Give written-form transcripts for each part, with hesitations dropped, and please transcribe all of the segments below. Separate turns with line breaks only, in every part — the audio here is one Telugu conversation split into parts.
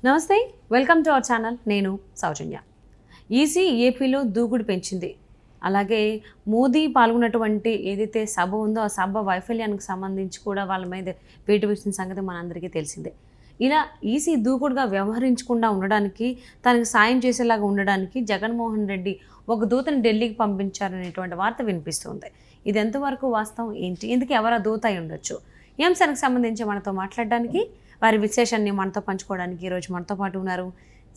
నమస్తే, వెల్కమ్ టు అవర్ ఛానల్. నేను సౌజన్య. ఈసీ ఏపీలో దూకుడు పెంచింది. అలాగే మోదీ పాల్గొన్నటువంటి ఏదైతే సభ ఉందో ఆ సభ వైఫల్యానికి సంబంధించి కూడా వాళ్ళ మీద వేటు వేసిన సంగతి మనందరికీ తెలిసిందే. ఇలా ఈసీ దూకుడుగా వ్యవహరించకుండా ఉండడానికి, తనకు సాయం చేసేలాగా ఉండడానికి జగన్మోహన్ రెడ్డి ఒక దూతని ఢిల్లీకి పంపించారనేటువంటి వార్త వినిపిస్తుంది. ఇది ఎంతవరకు వాస్తవం, ఏంటి, ఎందుకు ఎవరో దూత అయి ఉండొచ్చు? ఈ అంశానికి సంబంధించి మనతో మాట్లాడడానికి, వారి విశేషాన్ని మనతో పంచుకోవడానికి ఈరోజు మనతో పాటు ఉన్నారు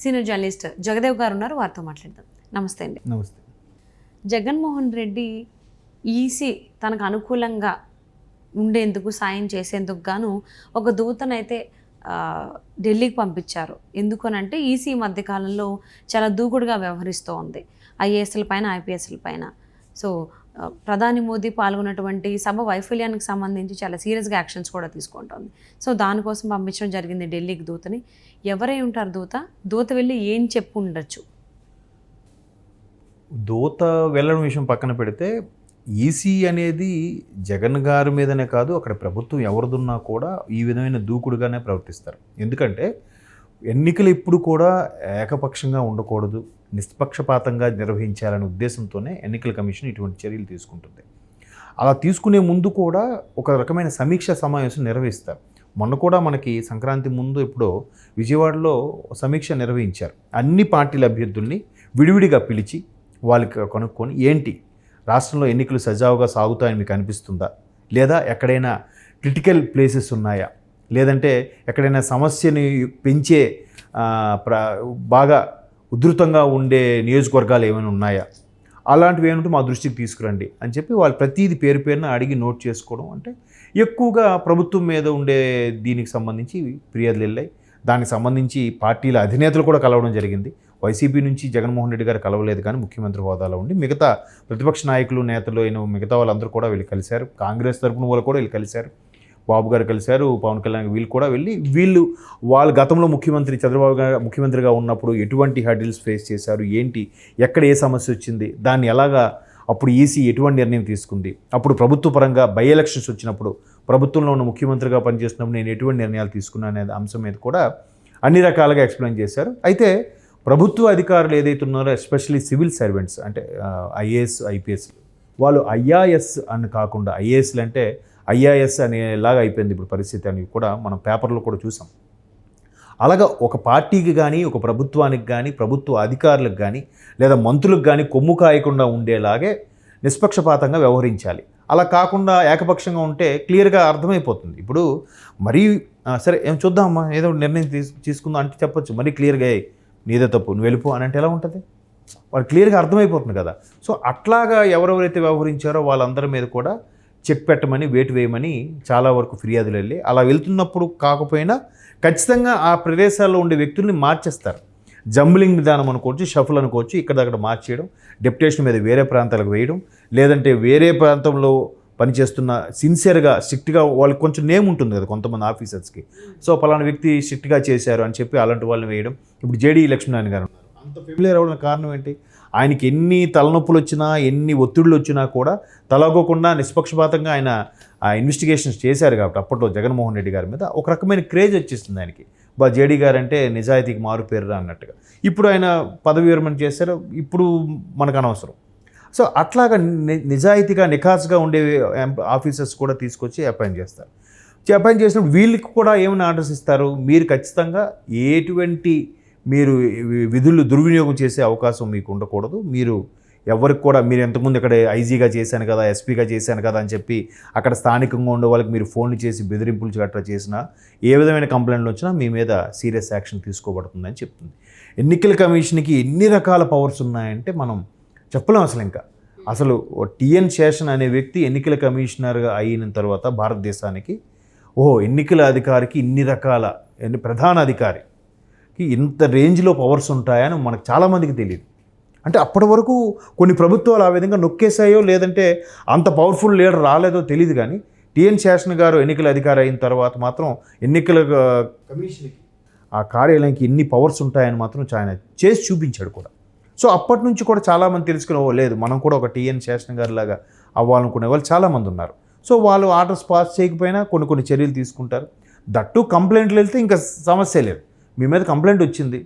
సీనియర్ జర్నలిస్ట్ జగదేవ్ గారు ఉన్నారు. వారితో మాట్లాడదాం. నమస్తే అండి.
నమస్తే.
జగన్మోహన్ రెడ్డి ఈసీ తనకు అనుకూలంగా ఉండేందుకు, సాయం చేసేందుకు గాను ఒక దూతనైతే ఢిల్లీకి పంపించారు. ఎందుకనంటే ఈసీ మధ్యకాలంలో చాలా దూకుడుగా వ్యవహరిస్తూ ఉంది ఐఏఎస్ల పైన, ఐపీఎస్ల పైన. సో ప్రధాని మోదీ పాల్గొన్నటువంటి సభ వైఫల్యానికి సంబంధించి చాలా సీరియస్గా యాక్షన్స్ కూడా తీసుకుంటుంది. సో దానికోసం పంపించడం జరిగింది ఢిల్లీకి దూతని. ఎవరై ఉంటారు దూత? దూత వెళ్ళి ఏం చెప్పు ఉండొచ్చు?
దూత వెళ్ళడం విషయం పక్కన పెడితే, ఈసీ అనేది జగన్ గారి మీదనే కాదు, అక్కడ ప్రభుత్వం ఎవరిదున్నా కూడా ఈ విధమైన దూకుడుగానే ప్రవర్తిస్తారు. ఎందుకంటే ఎన్నికలు ఎప్పుడు కూడా ఏకపక్షంగా ఉండకూడదు, నిష్పక్షపాతంగా నిర్వహించాలనే ఉద్దేశంతోనే ఎన్నికల కమిషన్ ఇటువంటి చర్యలు తీసుకుంటుంది. అలా తీసుకునే ముందు కూడా ఒక రకమైన సమీక్ష సమావేశం నిర్వహిస్తారు. మొన్న కూడా మనకి సంక్రాంతి ముందు ఎప్పుడో విజయవాడలో సమీక్ష నిర్వహించారు. అన్ని పార్టీల అభ్యర్థుల్ని విడివిడిగా పిలిచి వాళ్ళకి కనుక్కొని, ఏంటి రాష్ట్రంలో ఎన్నికలు సజావుగా సాగుతాయని మీకు అనిపిస్తుందా, లేదా ఎక్కడైనా క్రిటికల్ ప్లేసెస్ ఉన్నాయా, లేదంటే ఎక్కడైనా సమస్యని పెంచే బాగా ఉధృతంగా ఉండే నియోజకవర్గాలు ఏమైనా ఉన్నాయా, అలాంటివి ఏమంటే మా దృష్టికి తీసుకురండి అని చెప్పి వాళ్ళు ప్రతిదీ పేరు పేరున అడిగి నోట్ చేసుకోవడం. అంటే ఎక్కువగా ప్రభుత్వం మీద ఉండే దీనికి సంబంధించి ఫిర్యాదులు వెళ్ళాయి. దానికి సంబంధించి పార్టీల అధినేతలు కూడా కలవడం జరిగింది. వైసీపీ నుంచి జగన్మోహన్ రెడ్డి గారు కలవలేదు, కానీ ముఖ్యమంత్రి హోదాలో ఉండి మిగతా ప్రతిపక్ష నాయకులు, నేతలు అయిన మిగతా వాళ్ళందరూ కూడా వెళ్ళి కలిశారు. కాంగ్రెస్ తరపున వాళ్ళు కూడా వెళ్ళి కలిశారు. బాబు గారు కలిశారు, పవన్ కళ్యాణ్, వీళ్ళు కూడా వెళ్ళి వాళ్ళు గతంలో చంద్రబాబు గారు ముఖ్యమంత్రిగా ఉన్నప్పుడు ఎటువంటి హర్డిల్స్ ఫేస్ చేశారు, ఏంటి, ఎక్కడ ఏ సమస్య వచ్చింది, దాన్ని ఎలాగా అప్పుడు ఈసీ ఎటువంటి నిర్ణయం తీసుకుంది, అప్పుడు ప్రభుత్వ పరంగా బై ఎలక్షన్స్ వచ్చినప్పుడు ప్రభుత్వంలో ఉన్న ముఖ్యమంత్రిగా పనిచేస్తున్నప్పుడు నేను ఎటువంటి నిర్ణయాలు తీసుకున్నాను అనే అంశం మీద కూడా అన్ని రకాలుగా ఎక్స్ప్లెయిన్ చేశారు. అయితే ప్రభుత్వ అధికారులు ఏదైతే ఉన్నారో, ఎస్పెషల్లీ సివిల్ సర్వెంట్స్ అంటే ఐఏఎస్, ఐపీఎస్, వాళ్ళు ఐఆర్ఎస్ అని కాకుండా ఐఏఎస్లు అంటే ఐఆర్ఎస్ అనేలాగా అయిపోయింది ఇప్పుడు పరిస్థితి అని కూడా మనం పేపర్లో కూడా చూసాం. అలాగా ఒక పార్టీకి కానీ, ఒక ప్రభుత్వానికి కానీ, ప్రభుత్వ అధికారులకు కానీ, లేదా మంత్రులకు కానీ కొమ్ము కాయకుండా ఉండేలాగే నిష్పక్షపాతంగా వ్యవహరించాలి. అలా కాకుండా ఏకపక్షంగా ఉంటే క్లియర్గా అర్థమైపోతుంది. ఇప్పుడు మరీ సరే ఏం చూద్దామమ్మా, ఏదో నిర్ణయం తీసుకుందాం అంటే చెప్పొచ్చు, మరీ క్లియర్గా నీదే తప్పు, నువ్వు వెళ్ళిపో అని అంటే ఎలా ఉంటుంది? వాళ్ళు క్లియర్గా అర్థమైపోతుంది కదా. సో అట్లాగా ఎవరెవరైతే వ్యవహరించారో వాళ్ళందరి మీద కూడా చెక్ పెట్టమని, వేటు వేయమని చాలా వరకు ఫిర్యాదులు వెళ్ళి, అలా వెళ్తున్నప్పుడు కాకపోయినా ఖచ్చితంగా ఆ ప్రదేశాల్లో ఉండే వ్యక్తుల్ని మార్చేస్తారు. జంబ్లింగ్ విధానం అనుకోవచ్చు, షఫుల్ అనుకోవచ్చు, ఇక్కడ మార్చేయడం, డెప్యుటేషన్ మీద వేరే ప్రాంతాలకు వేయడం, లేదంటే వేరే ప్రాంతంలో పనిచేస్తున్న సిన్సియర్గా స్ట్రిక్ట్గా వాళ్ళకి కొంచెం నేమ్ ఉంటుంది కదా కొంతమంది ఆఫీసర్స్కి, సో పలానా వ్యక్తి స్ట్రిక్ట్గా చేశారు అని చెప్పి అలాంటి వాళ్ళని వేయడం. ఇప్పుడు జేడీ లక్ష్మీనారాయణ గారు అంత ఫెమిలియర్ అవ్వడానికి కారణం ఏంటి? ఆయనకి ఎన్ని తలనొప్పులు వచ్చినా, ఎన్ని ఒత్తిడులు వచ్చినా కూడా తలగోకుండా నిష్పక్షపాతంగా ఆయన ఇన్వెస్టిగేషన్స్ చేశారు కాబట్టి అప్పట్లో జగన్మోహన్ రెడ్డి గారి మీద ఒక రకమైన క్రేజ్ వచ్చేస్తుంది ఆయనకి. జేడీ గారు అంటే నిజాయితీకి మారు పేరురా అన్నట్టుగా. ఇప్పుడు ఆయన పదవి విరమణ చేశారు, ఇప్పుడు మనకు అనవసరం. సో అట్లాగా నిజాయితీగా, నిఖాస్గా ఉండే ఆఫీసర్స్ కూడా తీసుకొచ్చి అపాయింట్ చేస్తారు. అపాయింట్ చేసినప్పుడు వీళ్ళకి కూడా ఏమైనా ఆర్డర్స్ ఇస్తారు, మీరు ఖచ్చితంగా ఎటువంటి మీరు విధులు దుర్వినియోగం చేసే అవకాశం మీకు ఉండకూడదు, మీరు ఎవరికి కూడా, మీరు ఎంతకుముందు ఇక్కడ ఐజీగా చేశాను కదా, ఎస్పీగా చేశాను కదా అని చెప్పి అక్కడ స్థానికంగా ఉండే వాళ్ళకి మీరు ఫోన్లు చేసి బెదిరింపులు గట్రా చేసినా, ఏ విధమైన కంప్లైంట్లు వచ్చినా మీ మీద సీరియస్ యాక్షన్ తీసుకోబడుతుందని చెప్తుంది. ఎన్నికల కమిషన్కి ఎన్ని రకాల పవర్స్ ఉన్నాయంటే మనం చెప్పలేం. అసలు టిఎన్ శేషన్ అనే వ్యక్తి ఎన్నికల కమిషనర్గా అయిన తర్వాత భారతదేశానికి ఎన్నికల అధికారికి ఇన్ని రకాల ప్రధాన అధికారికి ఇంత రేంజ్లో పవర్స్ ఉంటాయని మనకు చాలామందికి తెలియదు. అంటే అప్పటి వరకు కొన్ని ప్రభుత్వాలు ఆ విధంగా నొక్కేసాయో, లేదంటే అంత పవర్ఫుల్ లీడర్ రాలేదో తెలియదు. కానీ టిఎన్ శేషన్ గారు ఎన్నికల అధికారి అయిన తర్వాత మాత్రం ఎన్నికల కమిషన్కి, ఆ కార్యాలయానికి ఎన్ని పవర్స్ ఉంటాయని మాత్రం ఆయన చేసి చూపించాడు కూడా. సో అప్పటి నుంచి కూడా చాలామంది తెలుసుకుని, లేదు మనం కూడా ఒక టిఎన్ శేషన్ గారి లాగా అవ్వాలనుకునే వాళ్ళు చాలామంది ఉన్నారు. సో వాళ్ళు ఆర్డర్స్ పాస్ చేయకపోయినా కొన్ని చర్యలు తీసుకుంటారు. దట్టు కంప్లైంట్లు వెళ్తే ఇంకా సమస్య లేదు. మీ మీద కంప్లైంట్ వచ్చింది,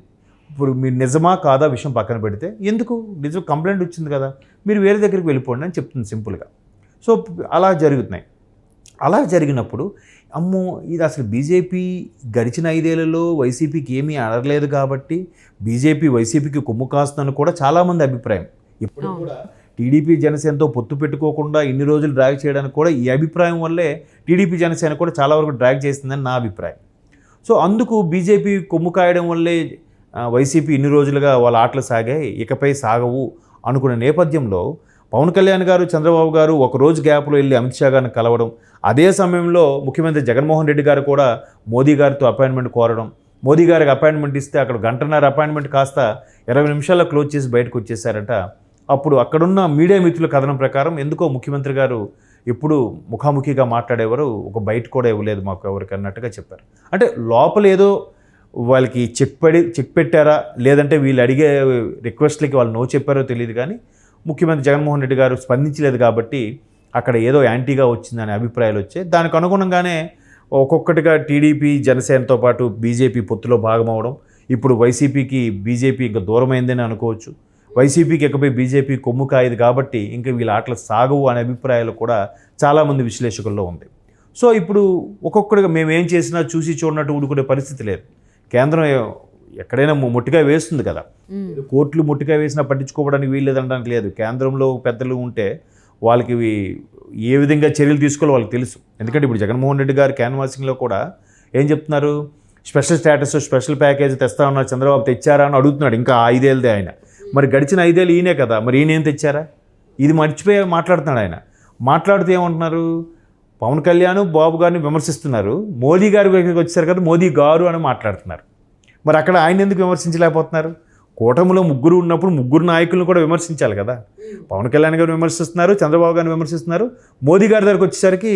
ఇప్పుడు మీరు నిజమా కాదా విషయం పక్కన పెడితే ఎందుకు నిజం కంప్లైంట్ వచ్చింది కదా, మీరు వేరే దగ్గరికి వెళ్ళిపోండి అని చెప్తుంది సింపుల్గా. సో అలా జరుగుతున్నాయి. అలా జరిగినప్పుడు అమ్మో ఇది అసలు బీజేపీ గడిచిన 5 ఏళ్లలో వైసీపీకి ఏమీ అడగలేదు కాబట్టి బీజేపీ వైసీపీకి కొమ్ము కాస్తుందని కూడా చాలామంది అభిప్రాయం. ఇప్పుడు కూడా టీడీపీ జనసేనతో పొత్తు పెట్టుకోకుండా ఇన్ని రోజులు డ్రాగ్ చేయడానికి కూడా ఈ అభిప్రాయం వల్లే టీడీపీ జనసేన కూడా చాలా వరకు డ్రాగ్ చేస్తుందని నా అభిప్రాయం. సో అందుకు బీజేపీ కొమ్ము కాయడం వల్లే వైసీపీ ఇన్ని రోజులుగా వాళ్ళ ఆటలు సాగాయి, ఇకపై సాగవు అనుకున్న నేపథ్యంలో పవన్ కళ్యాణ్ గారు, చంద్రబాబు గారు ఒకరోజు గ్యాప్లో వెళ్ళి అమిత్ షా గారిని కలవడం, అదే సమయంలో ముఖ్యమంత్రి జగన్మోహన్ రెడ్డి గారు కూడా మోదీ గారితో అపాయింట్మెంట్ కోరడం, మోదీ గారికి అపాయింట్మెంట్ ఇస్తే అక్కడ గంటన్నర అపాయింట్మెంట్ కాస్త 20 నిమిషాల్లో క్లోజ్ చేసి బయటకు వచ్చేసారట. అప్పుడు అక్కడున్న మీడియా మిత్రుల కథనం ప్రకారం ఎందుకో ముఖ్యమంత్రి గారు ఎప్పుడు ముఖాముఖిగా మాట్లాడేవారు, ఒక బయట కూడా ఇవ్వలేదు మాకు ఎవరికి అన్నట్టుగా చెప్పారు. అంటే లోపల ఏదో వాళ్ళకి చెక్ పెట్టారా, లేదంటే వీళ్ళు అడిగే రిక్వెస్ట్లకి వాళ్ళు నో చెప్పారో తెలియదు, కానీ ముఖ్యమంత్రి జగన్మోహన్ రెడ్డి గారు స్పందించలేదు కాబట్టి అక్కడ ఏదో యాంటీగా వచ్చిందనే అభిప్రాయాలు వచ్చాయి. దానికి అనుగుణంగానే ఒక్కొక్కటిగా టీడీపీ జనసేనతో పాటు బీజేపీ పొత్తులో భాగమవడం, ఇప్పుడు వైసీపీకి బీజేపీ ఇంకా దూరమైందని అనుకోవచ్చు. వైసీపీకి ఇకపై బీజేపీ కొమ్ము కాయదు కాబట్టి ఇంకా వీళ్ళ ఆటలు సాగవు అనే అభిప్రాయాలు కూడా చాలామంది విశ్లేషకుల్లో ఉంది. సో ఇప్పుడు ఒక్కొక్కటిగా మేము ఏం చేసినా చూసి చూడనట్టు ఊడుకునే పరిస్థితి లేదు. కేంద్రం ఎక్కడైనా ముట్టిగా వేస్తుంది కదా, కోర్టులు ముట్టిగా వేసినా పట్టించుకోవడానికి వీల్లేదనడానికి లేదు. కేంద్రంలో పెద్దలు ఉంటే వాళ్ళకి ఏ విధంగా చర్యలు తీసుకోవాలో వాళ్ళకి తెలుసు. ఎందుకంటే ఇప్పుడు జగన్మోహన్ రెడ్డి గారు క్యాన్వాసింగ్లో కూడా ఏం చెప్తున్నారు, స్పెషల్ స్టేటస్ స్పెషల్ ప్యాకేజ్ తెస్తా ఉన్నారు, చంద్రబాబు తెచ్చారా అని అడుగుతున్నాడు. ఇంకా 5 ఏళ్ళదే ఆయన, మరి గడిచిన 5 ఏళ్ళు ఈయనే కదా, మరి ఈయన ఏం తెచ్చారా, ఇది మర్చిపోయి మాట్లాడుతున్నాడు ఆయన. మాట్లాడుతూ ఏమంటున్నారు, పవన్ కళ్యాణ్ బాబు గారిని విమర్శిస్తున్నారు, మోదీ గారి దగ్గరికి వచ్చారు కదా మోదీ గారు అని మాట్లాడుతున్నారు. మరి అక్కడ ఆయన ఎందుకు విమర్శించలేకపోతున్నారు? కూటమిలో ముగ్గురు ఉన్నప్పుడు ముగ్గురు నాయకులను కూడా విమర్శించాలి కదా. పవన్ కళ్యాణ్ గారు విమర్శిస్తున్నారు, చంద్రబాబు గారిని విమర్శిస్తున్నారు. మోదీ గారి దగ్గరికి వచ్చేసరికి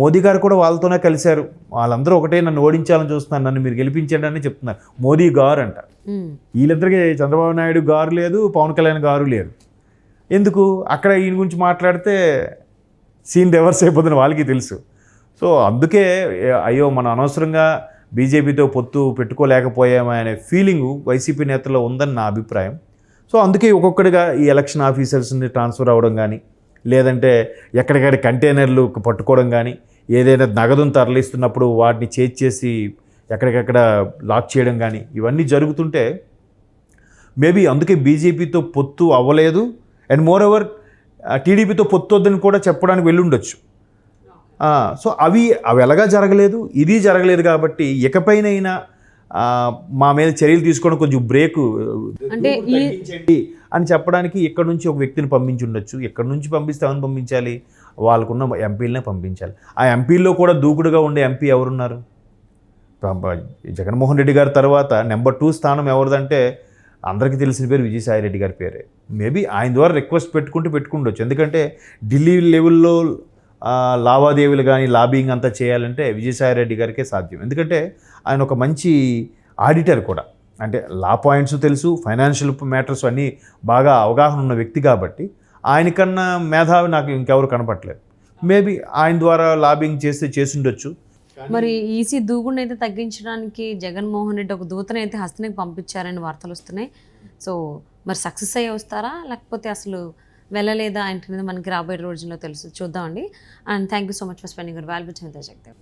మోదీ గారు కూడా వాళ్ళతోనే కలిశారు, వాళ్ళందరూ ఒకటే నన్ను ఓడించాలని చూస్తున్నారు, నన్ను మీరు గెలిపించండి అని చెప్తున్నారు. మోదీ గారు అంట. వీళ్ళిద్దరికి చంద్రబాబు నాయుడు గారు లేదు, పవన్ కళ్యాణ్ గారు లేరు. ఎందుకు? అక్కడ ఈయన గురించి మాట్లాడితే సీన్ రివర్స్ అయిపోతుంది వాళ్ళకి తెలుసు. సో అందుకే అయ్యో మనం అనవసరంగా బీజేపీతో పొత్తు పెట్టుకోలేకపోయామా అనే ఫీలింగు వైసీపీ నేతల్లో ఉందని నా అభిప్రాయం. సో అందుకే ఒక్కొక్కటిగా ఈ ఎలక్షన్ ఆఫీసర్స్ని ట్రాన్స్ఫర్ అవ్వడం కానీ, లేదంటే ఎక్కడికక్కడ కంటైనర్లు పట్టుకోవడం కానీ, ఏదైనా నగదును తరలిస్తున్నప్పుడు వాటిని చేసి ఎక్కడికక్కడ లాక్ చేయడం కానీ, ఇవన్నీ జరుగుతుంటే మేబీ అందుకే బీజేపీతో పొత్తు అవ్వలేదు. అండ్ మోర్ ఓవర్ టీడీపీతో పొత్తు వద్దని కూడా చెప్పడానికి వెళ్ళుండొచ్చు. సో అవి ఎలాగా జరగలేదు, ఇది జరగలేదు కాబట్టి ఇకపైనైనా మా మీద చర్యలు తీసుకోవడం కొంచెం బ్రేక్
అంటే
అని చెప్పడానికి ఇక్కడ నుంచి ఒక వ్యక్తిని పంపించి ఉండొచ్చు. ఎక్కడి నుంచి పంపిస్తే ఎవరిని పంపించాలి, వాళ్ళకున్న ఎంపీలనే పంపించాలి. ఆ ఎంపీల్లో కూడా దూకుడుగా ఉండే ఎంపీ ఎవరున్నారు? జగన్మోహన్ రెడ్డి గారి తర్వాత నెంబర్ 2 స్థానం ఎవరిదంటే అందరికీ తెలిసిన పేరు విజయసాయిరెడ్డి గారి పేరే. మేబీ ఆయన ద్వారా రిక్వెస్ట్ పెట్టుకుండొచ్చు. ఎందుకంటే ఢిల్లీ లెవెల్లో లావాదేవీలు కానీ లాబింగ్ అంతా చేయాలంటే విజయసాయిరెడ్డి గారికే సాధ్యం. ఎందుకంటే ఆయన ఒక మంచి ఆడిటర్ కూడా, అంటే లా పాయింట్స్ తెలుసు, ఫైనాన్షియల్ మ్యాటర్స్ అన్నీ బాగా అవగాహన ఉన్న వ్యక్తి కాబట్టి ఆయనకన్నా మేధావి నాకు ఇంకెవరు కనపట్లేదు. మేబీ ఆయన ద్వారా లాబింగ్ చేస్తుండొచ్చు.
మరి ఈసీ దూకుడుని అయితే తగ్గించడానికి జగన్మోహన్ రెడ్డి ఒక దూతని అయితే హస్తినికి పంపించారని వార్తలు వస్తున్నాయి. సో మరి సక్సెస్ అయ్యి వస్తారా, లేకపోతే అసలు వెళ్ళలేదా అంటే మనకి రాబోయే రోజుల్లో తెలుసు, చూద్దామండి. And thank you so much for spending your valuable time with us, Jagdev.